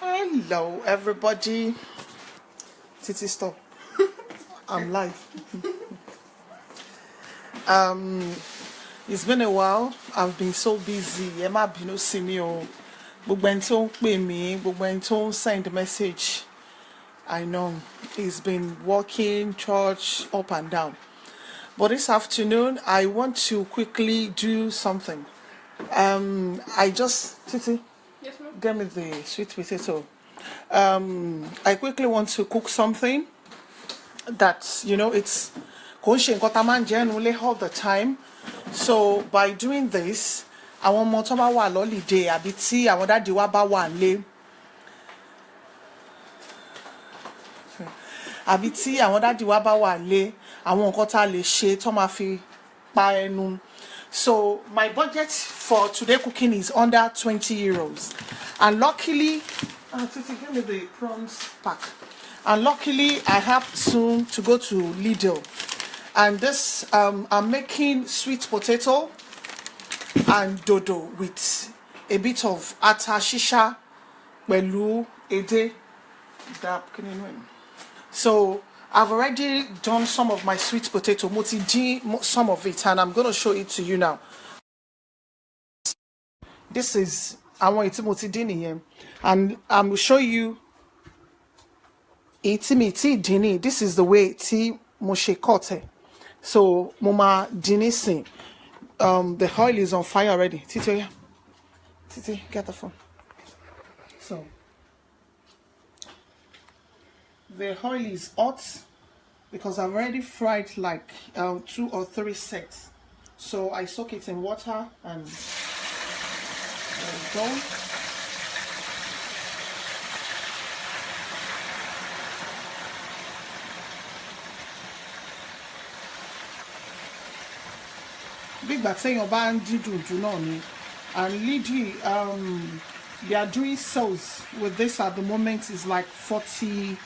Hello, everybody. Titi, stop. I'm live. It's been a while. I've been so busy. Emma Bino Simio. Bugbenton pay me. Bugbenton send message. I know. He's been walking church up and down. But this afternoon, I want to quickly do something. Titi, Yes, ma'am. get me the sweet potato. I quickly want to cook something that, it's all the time. So by doing this, I want more time while holiday. I want that diwaba one Abiti, I want that diwaba one I want kota le she tomafi pa enu. So my budget for today cooking is under 20 euros. And luckily, Titi, give me the prawns pack. And luckily, I have soon to go to Lidl. And this, I'm making sweet potato and dodo with a bit of ata shisha, pelu, ede. So I've already done some of my sweet potato, some of it, and I'm going to show it to you now. This is I want it motidini, and I'm show you dini. This is the way ti moshe kote. So mama dini sin. The oil is on fire already. Titi, get the phone. So the oil is hot because I've already fried like 2 or 3 sets. So I soak it in water and there we go. Big bag say your band do not need. And Lidl, they are doing sales with this at the moment is like 40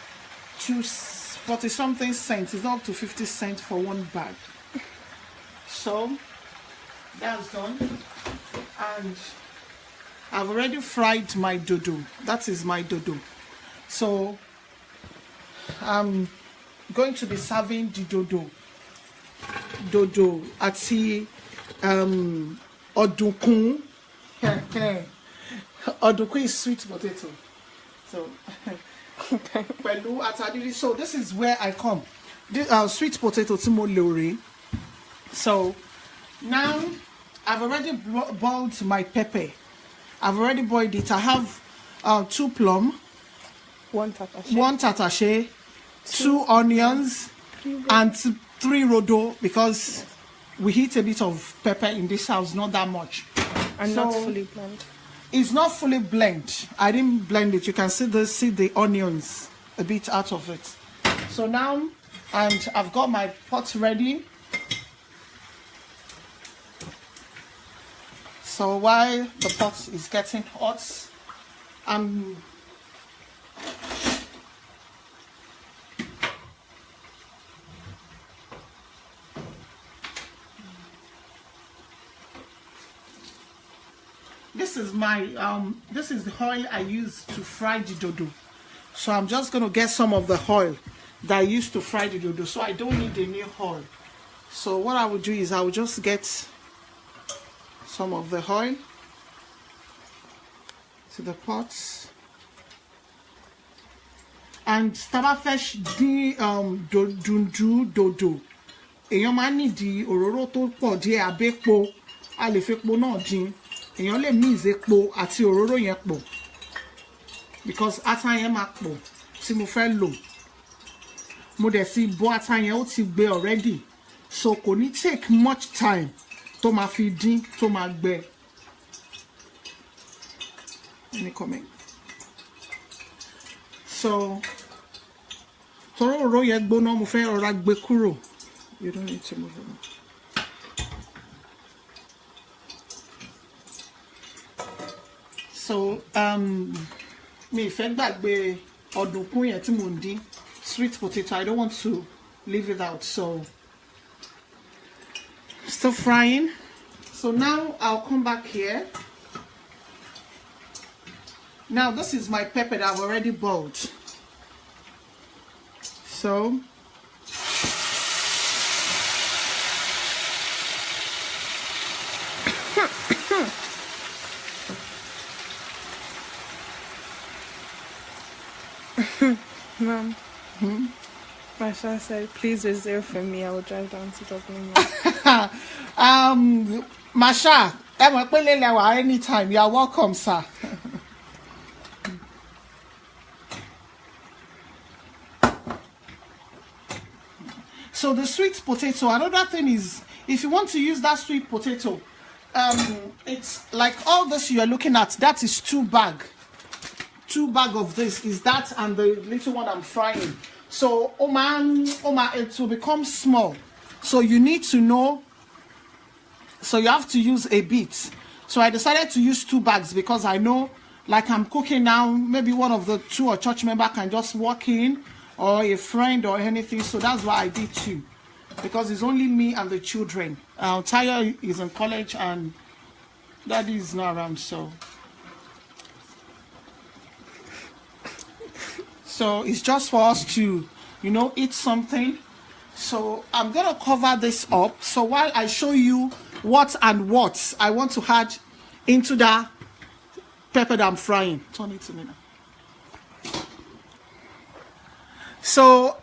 something cents. It's not up to 50 cents for one bag. So that's done. And I've already fried my dodo. That is my dodo. So I'm going to be serving the dodo at the odukun. Odukun is sweet potato. So so this is where I come. This sweet potato timo lori. So now I've already boiled my pepper. I've already boiled it. I have 2 plum, 1 tatashe, 1 tatashe, 2 onions, and 3 rodo, because we heat a bit of pepper in this house, not that much. and not fully blended. It's not fully blended. I didn't blend it. You can see the onions a bit out of it. So now, and I've got my pot ready. So while the pot is getting hot, this is my this is the oil I use to fry the dodo. So I'm just going to get some of the oil that I used to fry the dodo. So I don't need a new oil. So what I will do is I will just get some of the oil to the pots. And taba fresh di dodo. Èyàn máa ní di òróró tó pọ̀ díẹ̀ àbẹ́pọ̀, a lè fi epo náà dín. Èyàn lè mix epo àti òróró yẹn pọ̀, because ata yẹn máa pọ̀ tí mo fẹ́ lò. Mo dẹ̀ ti bọ́ ata yẹn, ó ti gbẹ already. So kò ní take much time tó máa fi dín tó máa gbẹ. Any comment? So toro òróró yẹn gbóná, mo fẹ́ rọra gbé kúrò. You don't need to move it. So mi fẹ́ gbàgbé ọ̀dùnkún yẹn tí mo ń dín, sweet potato. I don't want to leave it out. So still frying. So now I'll come back here. Now this is my pepper that I've already boiled. So Mom. Masha said, please reserve for me. I will drive down to Dublin. Masha, anytime. You are welcome, sir. So the sweet potato, another thing is, if you want to use that sweet potato, it's like all this you are looking at, that is 2 bag. 2 bag of this is that, and the little one I'm frying. So it will become small. So you need to know, so you have to use a bit. So I decided to use 2 bags because I know, like I'm cooking now, maybe one of the 2 or church member can just walk in, or a friend or anything. So that's why I did 2, because it's only me and the children. Taya is in college and Daddy is not around, so it's just for us to, eat something. So I'm gonna cover this up. So while I show you what I want to add into that pepper that I'm frying. Turn it to me now. So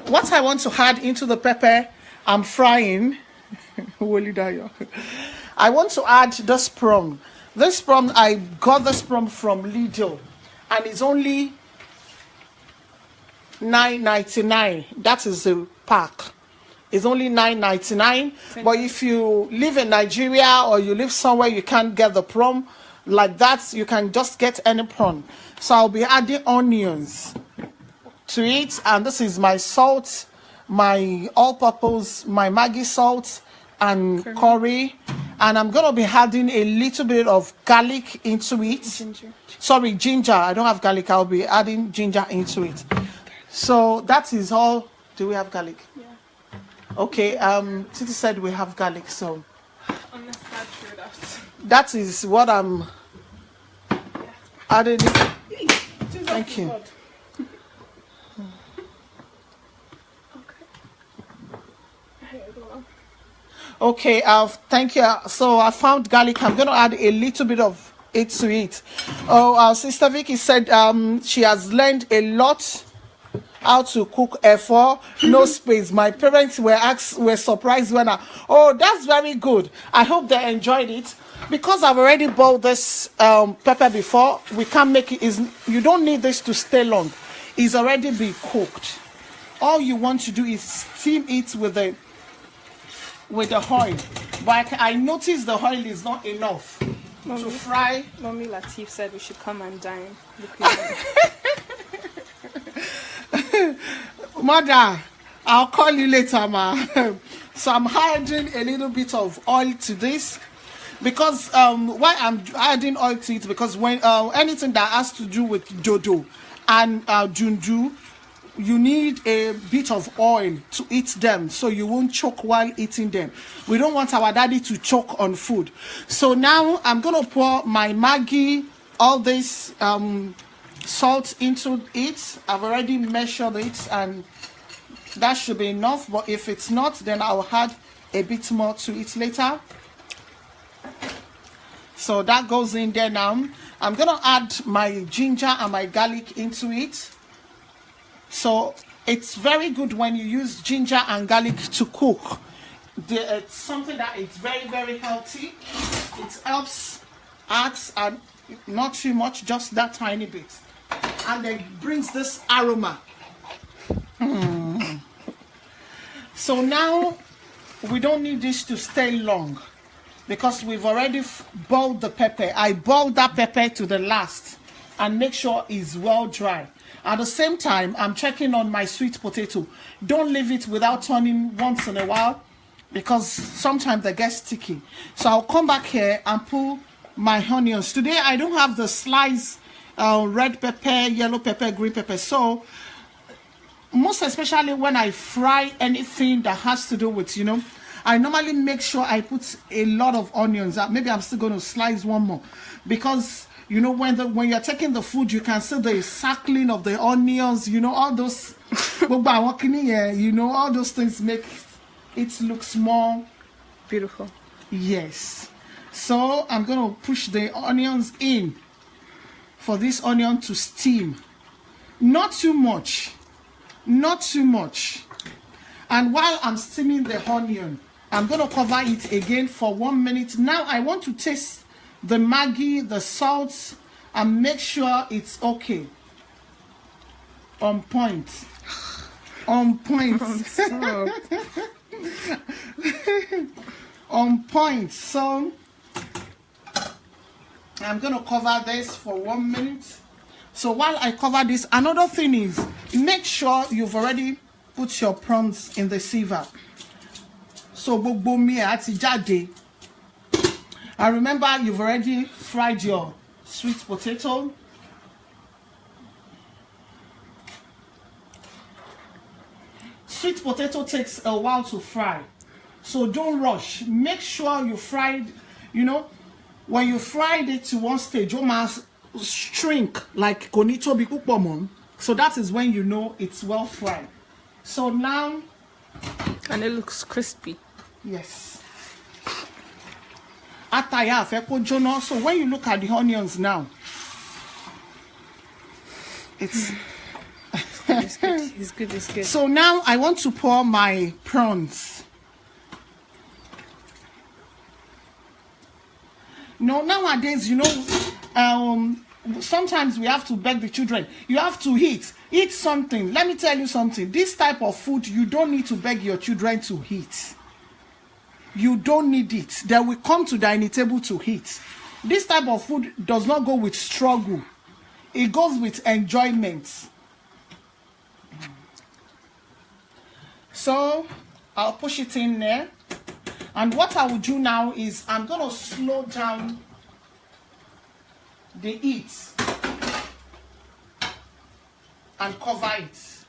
what I want to add into the pepper I'm frying, I want to add this prawn. This prawn, I got this prawn from Lidl, and it's only $9.99. That is the pack. It's only $9.99. But if you live in Nigeria or you live somewhere you can't get the prawn like that, you can just get any prawn. So I'll be adding onions to it, and this is my salt, my all-purpose, my Maggi salt and curry, and I'm gonna be adding a little bit of garlic into it. Sorry, ginger. I don't have garlic. I'll be adding ginger into it. So that is all. Do we have garlic? Yeah. Okay. Titi said we have garlic, so Unless I threw that. that is what I'm adding. Thank you. God. Okay, thank you. So I found garlic. I'm going to add a little bit of it to it. Oh, our sister Vicky said she has learned a lot how to cook efo, no space. My parents were surprised when that's very good. I hope they enjoyed it. Because I've already boiled this pepper before, we can't make it. You don't need this to stay long. It's already been cooked. All you want to do is steam it with the oil, but I noticed the oil is not enough to fry. Mommy Latif said we should come and dine. Mother, I'll call you later, ma. So I'm adding a little bit of oil to this, because why I'm adding oil to it, because when anything that has to do with dodo and junju, you need a bit of oil to eat them, so you won't choke while eating them. We don't want our daddy to choke on food. So now I'm gonna pour my Maggi, all this salt into it. I've already measured it, and that should be enough. But if it's not, then I'll add a bit more to it later. So that goes in there now. I'm gonna add my ginger and my garlic into it. So it's very good when you use ginger and garlic to cook. It's something that is very, very healthy. It helps adds, and not too much, just that tiny bit, and then brings this aroma. So now we don't need this to stay long, because we've already boiled the pepper. I boiled that pepper to the last and make sure it's well dry. At the same time, I'm checking on my sweet potato. Don't leave it without turning once in a while, because sometimes they get sticky. So I'll come back here and pull my onions. Today I don't have the sliced red pepper, yellow pepper, green pepper. So most especially when I fry anything that has to do with, I normally make sure I put a lot of onions. Maybe I'm still going to slice one more, because You know, when you're taking the food, you can see the circling of the onions, you know, all those, you know, all those things make it look more Beautiful. yes. So I'm going to push the onions in for this onion to steam. Not too much. Not too much. And while I'm steaming the onion, I'm going to cover it again for 1 minute. Now I want to taste the Maggi, the salt, and make sure it's okay. On point. On point. On point. So I'm going to cover this for 1 minute. So while I cover this, another thing is make sure you've already put your prawns in the sieve. So gbogbo mi àti jáde. And remember, you've already fried your sweet potato. Sweet potato takes a while to fry. So don't rush. Make sure you fried, you know, when you fried it to one stage, you must shrink like konito bi pupo mo. So that is when you know it's well fried. So now, And it looks crispy. yes. Ataya fe ko jóná. So when you look at the onions now, it's It's good. It's good. It's good. so now I want to pour my prawns. No, nowadays, you know, sometimes we have to beg the children. You have to eat something. Let me tell you something. This type of food, you don't need to beg your children to eat. You don't need it. They will come to dining table to eat. This type of food does not go with struggle. It goes with enjoyment. So I'll push it in there. And what I will do now is I'm going to slow down the heat and cover it.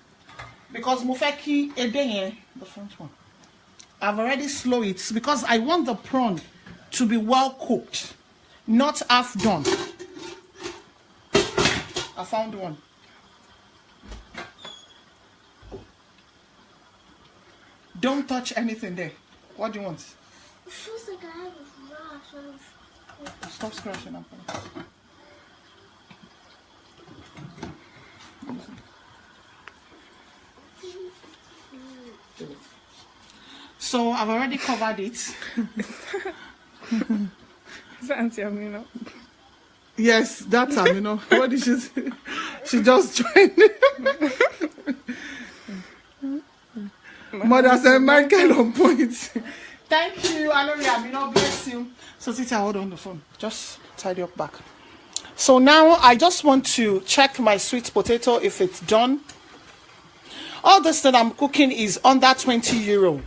Because Mufeki Edenye, the front one, I've already slowed it because I want the prawn to be well cooked, not half done. I found one. Don't touch anything there. What do you want? It feels like I have a rash. Stop scratching up. So I've already covered it. Is that Auntie Amina? Yes, that time, you know. What did she say? She just joined. Mother said, Michael on point. Thank you, Alori Amina, bless you. So Tita, hold on the phone. Just tidy up back. So now I just want to check my sweet potato if it's done. All this that I'm cooking is under 20 euro.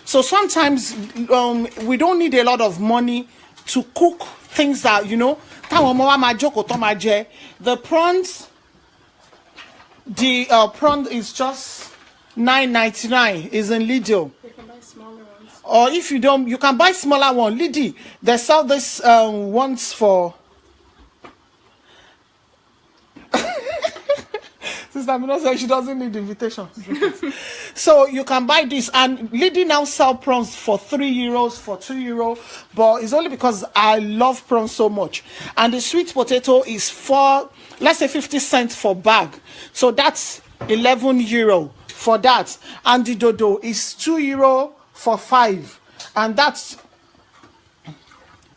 So sometimes we don't need a lot of money to cook things that, you know, the prawns, prawn is just $9.99 is in Lidl. You can buy smaller ones. Or if you don't, you can buy smaller one. Lidl, they sell this ones for. Sister Amina said she doesn't need invitation. So you can buy this, and Lidl now sell prawns for €3, for €2, but it's only because I love prawns so much. And the sweet potato is for, let's say 50 cents for bag. So that's €11 for that. And the dodo is €2 for 5, and that's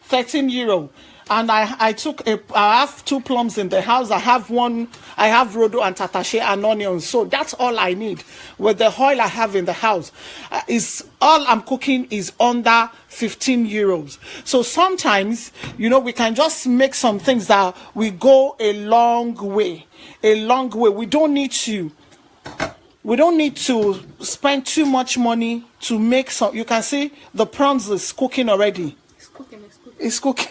€13. And I have 2 plums in the house. I have rodo and tatache and onions. So that's all I need. With the oil I have in the house, is all I'm cooking is under €15. So sometimes, you know, we can just make some things that we go a long way. We don't need to spend too much money to make some. You can see the prawns is cooking already. It's cooking.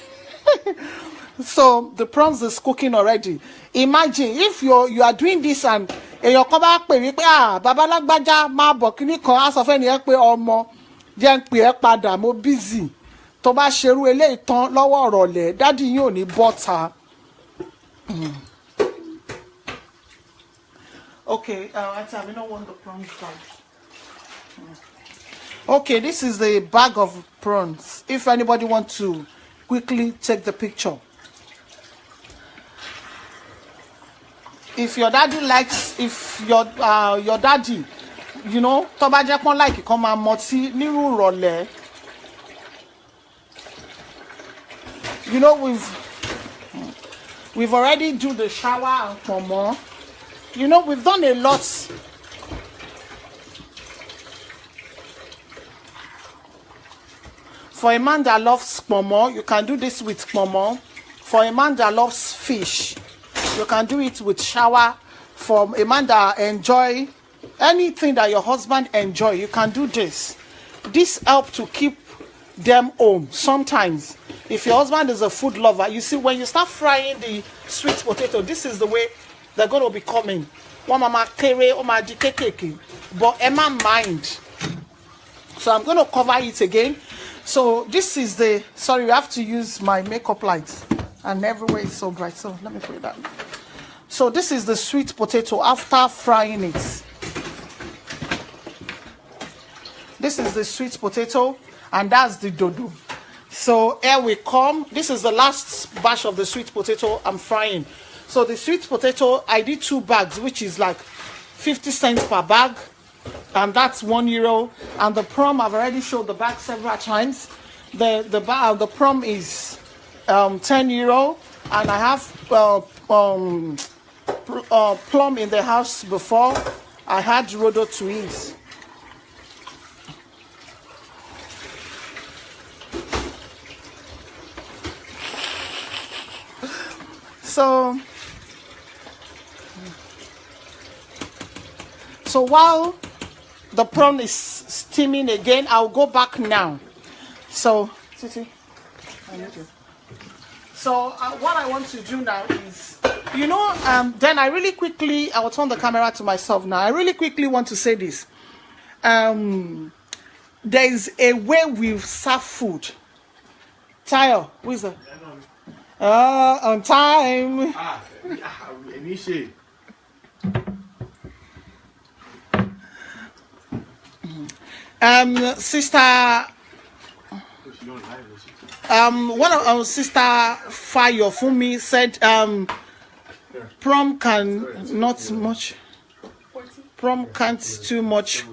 So the prawns is cooking already. Imagine if you are doing this and you come back pé baba lágbájá má bọ̀ kíní kan á sọ fẹ́ ni ẹ pé ọmọ jẹ́ ń pè ẹ́ padà mo busy tó bá ṣerú eléyìí tán lọ́wọ́ ọ̀rọ̀lẹ́ daddy yín ò ní bọ́ta Okay, I don't want the prawns back. Okay, this is the bag of prawns. If anybody wants to quickly take the picture. If your daddy likes, if your daddy, you know, tó bá jẹ́ pọ́n like kó máa mọtí nírú ìrọ̀lẹ́. You know, we've already do the shower and pomo. You know, we've done a lot. For a man that loves pomo, you can do this with pomo. For a man that loves fish, you can do it with shower. For a man that enjoy anything that your husband enjoy, you can do this. This help to keep them home. Sometimes, if your husband is a food lover, you see, when you start frying the sweet potato, this is the way they're going to be coming. One mama kere, oma di kekeke, but Emma mind. So I'm going to cover it again. So this is the, sorry, we have to use my makeup lights, and everywhere is so bright. So let me put it down. So this is the sweet potato after frying it. This is the sweet potato, and that's the dodo. So here we come. This is the last batch of the sweet potato I'm frying. So the sweet potato, I did 2 bags, which is like 50 cents per bag, and that's €1. And the prom, I've already showed the bag several times. The prom is €10, and I have plum in the house before. I had Rodo to eat. So while the prawn is steaming again, I'll go back now. So, Titi, I need you. So what I want to do now is, you know, then I really quickly, I will turn the camera to myself now. I really quickly want to say this. There is a way we serve food. Tayo, who is that? On time. Sister, one of our sister Fayo Fumi said, prom can not much. Prom can't too much.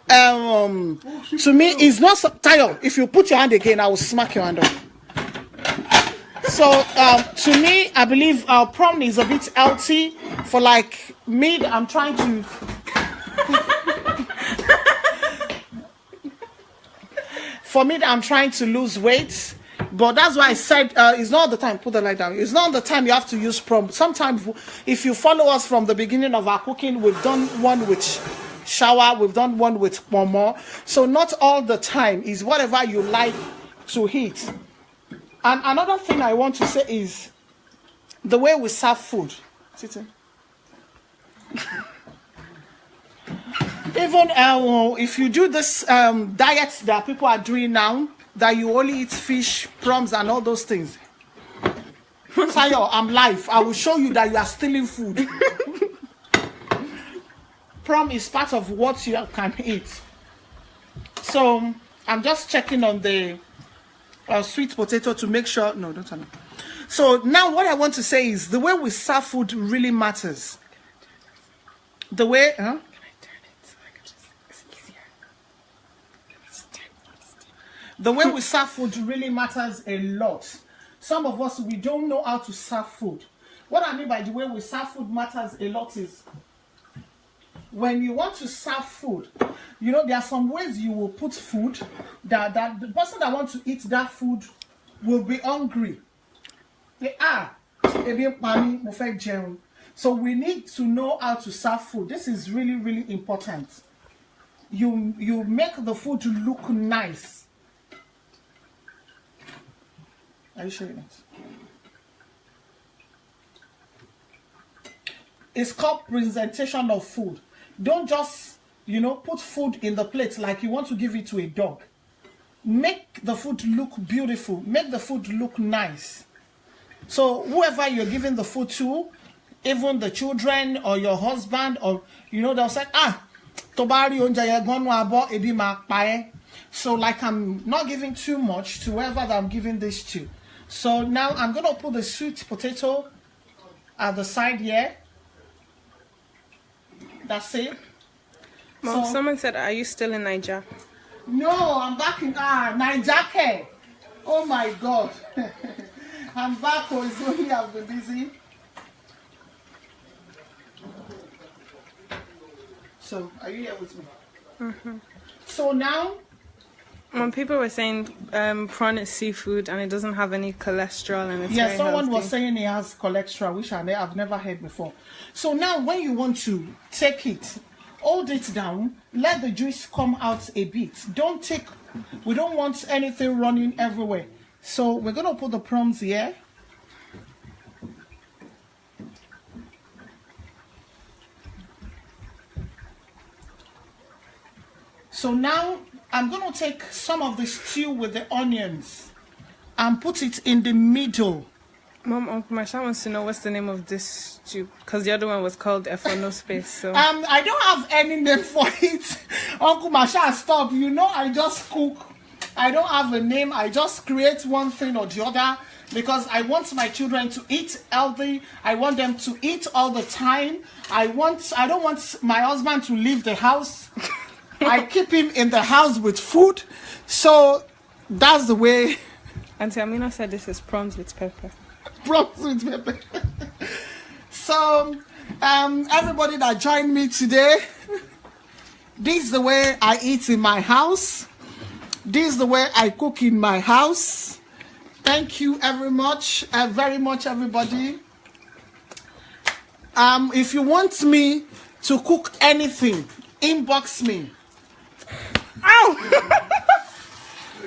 To me, it's not so, Tayo. If you put your hand again, I will smack your hand off. So to me, I believe our prom is a bit healthy. For like me, I'm trying to. For me, I'm trying to lose weight, but that's why I said it's not all the time. Put the light down. It's not all the time you have to use prom. Sometimes, if you follow us from the beginning of our cooking, we've done one with shower, we've done one with pomo. So not all the time is whatever you like to eat. And another thing I want to say is the way we serve food. Even if you do this diet that people are doing now, that you only eat fish, prawns, and all those things. Sayo, I'm live. I will show you that you are stealing food. Prom is part of what you can eat. So I'm just checking on the sweet potato to make sure. No, don't turn it. So now what I want to say is the way we serve food really matters. The way, the way we serve food really matters a lot. Some of us, we don't know how to serve food. What I mean by the way we serve food matters a lot is when you want to serve food, you know, there are some ways you will put food that the person that wants to eat that food will be hungry. They are. So we need to know how to serve food. This is really, really important. You make the food look nice. Are you showing it? It's called presentation of food. Don't just, you know, put food in the plate like you want to give it to a dog. Make the food look beautiful. Make the food look nice. So whoever you're giving the food to, even the children or your husband, or they'll say, Tobari onja ye gonu abo ebi ma pae. So like I'm not giving too much to whoever that I'm giving this to. So now I'm gonna put the sweet potato at the side here. That's it. Mom, So- someone said, are you still in Niger? No, I'm back in Niger. Oh my God. I'm back. Oh, it's only I've been busy. So, are you here with me? So now, Mom, people were saying prawn is seafood and it doesn't have any cholesterol and it's yeah, very someone healthy. was saying it has cholesterol, which I've never heard before. So now, when you want to take it, hold it down, let the juice come out a bit. We don't want anything running everywhere. So we're gonna put the prawns here. So now I'm gonna take some of the stew with the onions and put it in the middle. Mom, Uncle Masha wants to know what's the name of this stew because the other one was called F for no space. So I don't have any name for it. Uncle Masha, stop. I just cook. I don't have a name. I just create one thing or the other because I want my children to eat healthy. I want them to eat all the time. I don't want my husband to leave the house. I keep him in the house with food. So that's the way. Auntie Amina said this is prawns with pepper. Prawns with pepper. So, everybody that joined me today, this is the way I eat in my house. This is the way I cook in my house. Thank you very much, everybody. If you want me to cook anything, inbox me. Ow!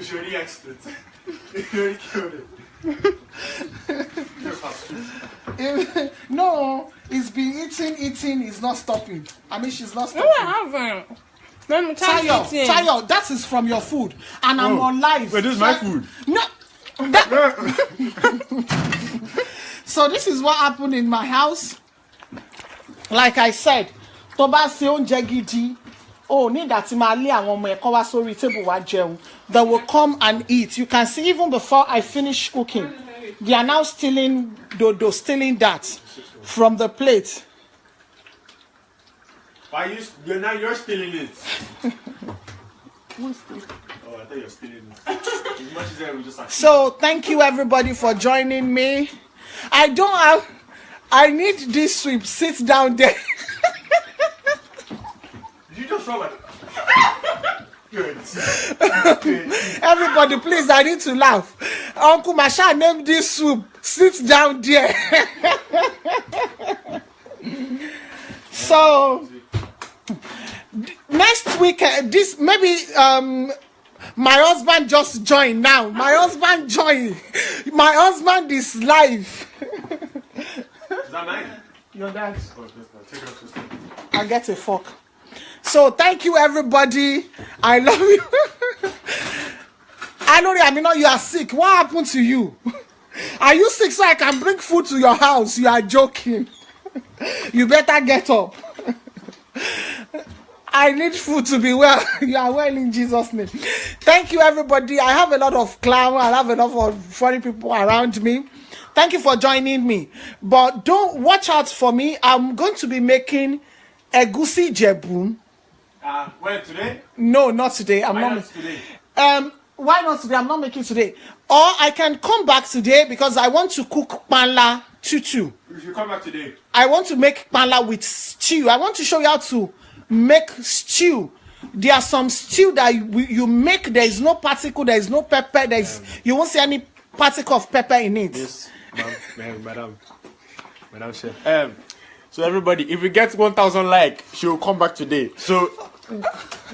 She already asked it. You already killed it. No, it's been eating, it's not stopping. I mean, she's not No, stopping. I haven't. Mom, Tayo, Tayo, that is from your food. And I'm on live. Wait, this is my food. No. So this is what happened in my Like I said, Toba se oúnjẹ gidi. Oh, need that mali àwọn ọmọ ẹ̀kọ́ wá sórí table wá jẹun. They will come and eat. You can see even before I finish cooking, they are now stealing stealing that from the plate. Why you're stealing it? Oh, I thought you're stealing it. As much as that, we just So thank you everybody for joining me. I need this sweep. Sit down there. You just saw like. Good. Everybody, please, I need to laugh. Uncle Masha named this soup. Sit down there. So next week, my husband just joined now. My husband joined. My husband is live. Is that mine? Your dad. Oh, that's not. Take it off this one. I get a fork. So thank you everybody. I love you. I know you are sick. What happened to you? Are you sick so I can bring food to your house? You are joking. You better get up. I need food to be well. You are well in Jesus' name. Thank you everybody. I have a lot of clown. I have a lot of funny people around me. Thank you for joining me. But don't watch out for me. I'm going to be making egusi jebu. When today? No, not today. Why not today? Why not today? I'm not making today. Or I can come back today because I want to cook panla tutu. You should come back today. I want to make panla with stew. I want to show you how to make stew. There are some stew that you make. There is no particle. There is no pepper. You won't see any particle of pepper in it. Yes, madam chef. So everybody, if we get 1,000 like, she will come back today. So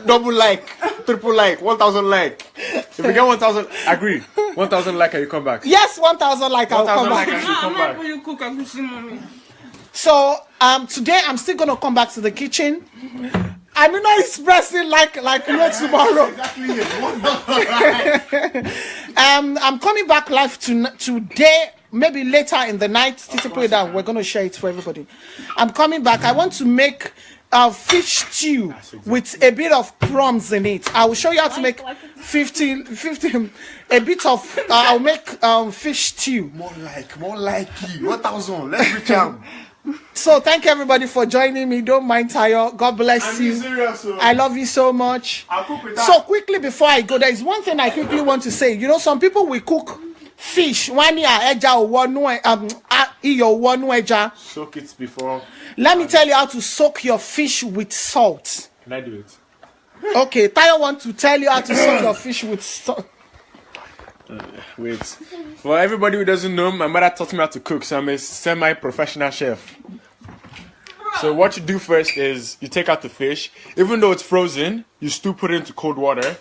double like, triple like, 1,000 like. If we get 1,000, agree. 1,000 like, and you come back. Yes, 1,000 like I'll come 1,000 like, back. and you come back. You cook agushi, mommy. So today I'm still gonna come back to the kitchen. I'm not expressing like no tomorrow. Exactly. I'm coming back live today maybe later in the night, Titi put it down. We're going to share it for everybody. I'm coming back. I want to make fish stew with a bit of prawns in it. I will show you how to make 15 a bit of I'll make fish stew. More like you. 1,000. Let's reach out. So thank everybody for joining me. Don't mind Tayo. God bless you. Serious, I love you so much. I'll cook with that. So quickly before I go, there is one thing I quickly want to say. You know, some people will cook fish. One year eja or one eja. Soak it before. Let me tell you how to soak your fish with salt. Can I do it? Okay, Tayo want to tell you how to soak your fish with salt. Wait. For everybody who doesn't know, my mother taught me how to cook, so I'm a semi-professional chef. So what you do first is you take out the fish. Even though it's frozen, you still put it into cold water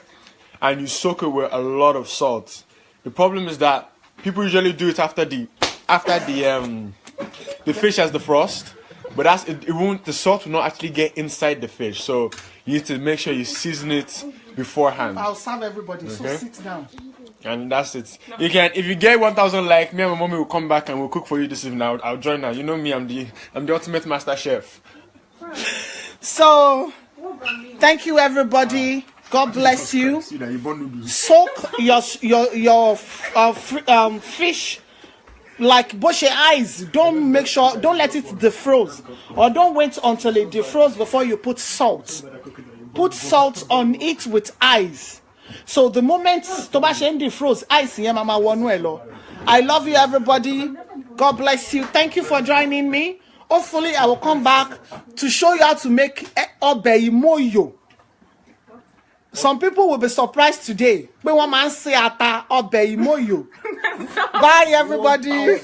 and you soak it with a lot of salt. The problem is that people usually do it after the fish has the frost, but the salt will not actually get inside the fish. So you need to make sure you season it beforehand. I'll serve everybody, so sit down. And that's it. You can, if you get 1,000 likes, me and my mommy will come back and we'll cook for you this evening. I'll join her. You know me, I'm the ultimate master chef. So, thank you everybody. God bless you. Soak your fish like bush your eyes. Don't let it defroze, or don't wait until it defroze before you put salt. Put salt on it with ice. So the moment Tobashi and defroze, ice mama wanuelo. I love you everybody. God bless you. Thank you for joining me. Hopefully I will come back to show you how to make obe moyo. Some people will be surprised today. But one man say ata obe moyo. Bye everybody.